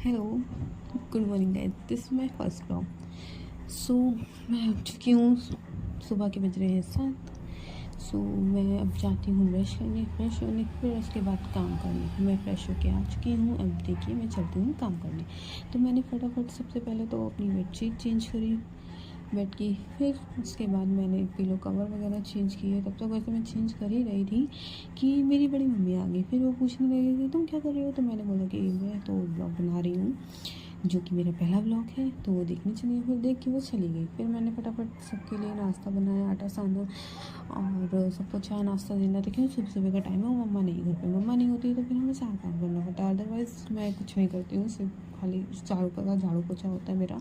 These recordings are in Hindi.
Hello, good morning guys, this my first blog. So मैं उठ चुकी हूँ। सुबह के बज रहे हैं 7। सो मैं अब जाती हूँ ब्रश करने, फ्रेश होने, फिर उसके बाद काम करने। मैं फ्रेश होके आ चुकी हूँ। अब देखिए मैं चलती हूँ काम करने। तो मैंने फटाफट सबसे पहले तो अपनी बेडशीट चेंज करी बेड की, फिर उसके बाद मैंने पिलो कवर वगैरह चेंज किए। तब तक वैसे मैं चेंज कर ही रही थी कि मेरी बड़ी मम्मी आ गई। फिर वो पूछने लगी कि तुम क्या कर रही हो। तो मैंने बोला कि मैं तो ब्लॉग बना रही हूँ, जो कि मेरा पहला ब्लॉग है, तो वो देखनी चाहिए। फिर देख के वो चली गई। फिर मैंने फटाफट सबके लिए नाश्ता बनाया, आटा साना और सबको चाय नाश्ता देना था, क्योंकि सुबह सुबह का टाइम है। वो मम्मा नहीं घर पे, मम्मा नहीं होती तो फिर हमें सारा काम करना पड़ता है। अदरवाइज़ मैं कुछ नहीं करती हूँ, सिर्फ खाली झाड़ू पोछा होता है मेरा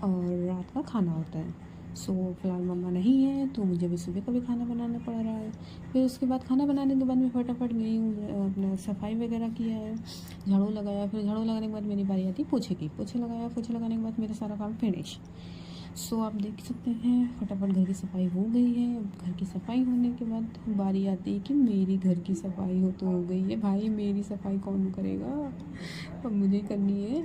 और रात का खाना होता है। सो फिलहाल मम्मा नहीं है तो मुझे भी सुबह का भी खाना बनाना पड़ रहा है। फिर उसके बाद खाना बनाने के बाद मैं फटाफट गई हूँ, अपना सफाई वगैरह किया है, झाड़ू लगाया। फिर झाड़ू लगाने के बाद मेरी बारी आती है पोछे की। पोछे लगाया, पोछे लगाने के बाद मेरा सारा काम फिनिश। सो आप देख सकते हैं फटाफट घर की सफाई हो गई है। अब घर की सफाई होने के बाद बारी आती है कि मेरी घर की सफाई तो हो गई है। भाई मेरी सफाई कौन करेगा, अब मुझे करनी है।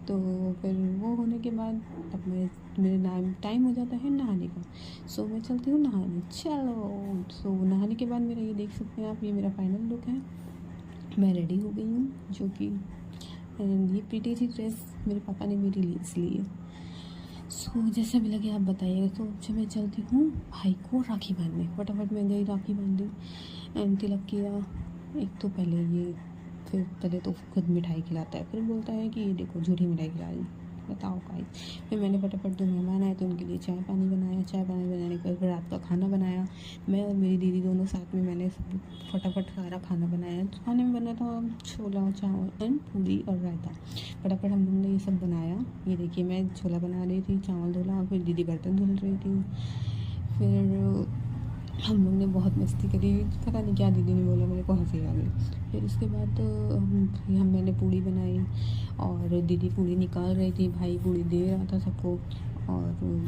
तो फिर वो होने के बाद अब मेरे टाइम हो जाता है नहाने का। सो मैं चलती हूँ नहाने। चलो, सो नहाने के बाद मेरा ये देख सकते हैं आप, ये मेरा फाइनल लुक है। मैं रेडी हो गई हूँ, जो कि ये प्रीटी सी ड्रेस मेरे पापा ने मेरे लिए इसलिए। सो जैसा भी लगे आप बताइएगा। तो जब मैं चलती हूँ भाई को राखी बांधने, फटाफट मैं गई राखी बांधी एंड तिलक किया। एक तो पहले ये, फिर पहले तो खुद मिठाई खिलाता है, फिर बोलता है कि ये देखो झूठी मिठाई खिला दी, बताओ गाइस। फिर मैंने फटाफट जो मेहमान आए थे उनके लिए चाय पानी बनाया। चाय पानी बनाने के बाद फिर रात का खाना बनाया। मैं और मेरी दीदी दोनों साथ में मैंने सब फटाफट सारा खाना बनाया। तो खाने में बना था छोला चावल एंड पूरी और रायता। फटाफट हम लोग ने ये सब बनाया। ये देखिए मैं छोला बना रही थी, चावल धुला, फिर दीदी बर्तन धुल रही थी। फिर हम लोग ने बहुत मस्ती करी, पता नहीं क्या दीदी ने बोला, मेरे को हंसी आ गई। फिर उसके बाद मैंने पूड़ी बनाई और दीदी पूड़ी निकाल रही थी, भाई पूड़ी दे रहा था सबको और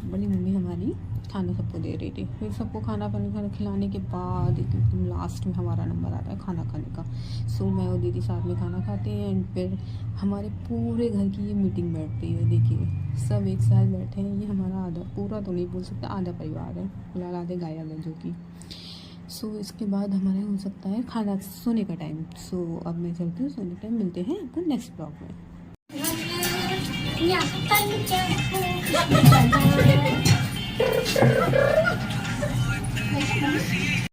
बड़ी मम्मी हमारी खाना सबको दे रही थी। फिर सबको खाना खाना खिलाने के बाद एकदम लास्ट में हमारा नंबर आता है खाना खाने का। सो मैं और दीदी साथ में खाना खाते हैं एंड फिर हमारे पूरे घर की ये मीटिंग बैठती है। देखिए सब एक साथ बैठे हैं। ये हमारा आधा, पूरा तो नहीं बोल सकता, आधा परिवार है, फिलहाल आधे गायब है जो कि। सो इसके बाद हमारे हो सकता है खाना सोने का टाइम। सो अब मैं चलती हूँ सोने टाइम। मिलते हैं आपको नेक्स्ट ब्लॉग में।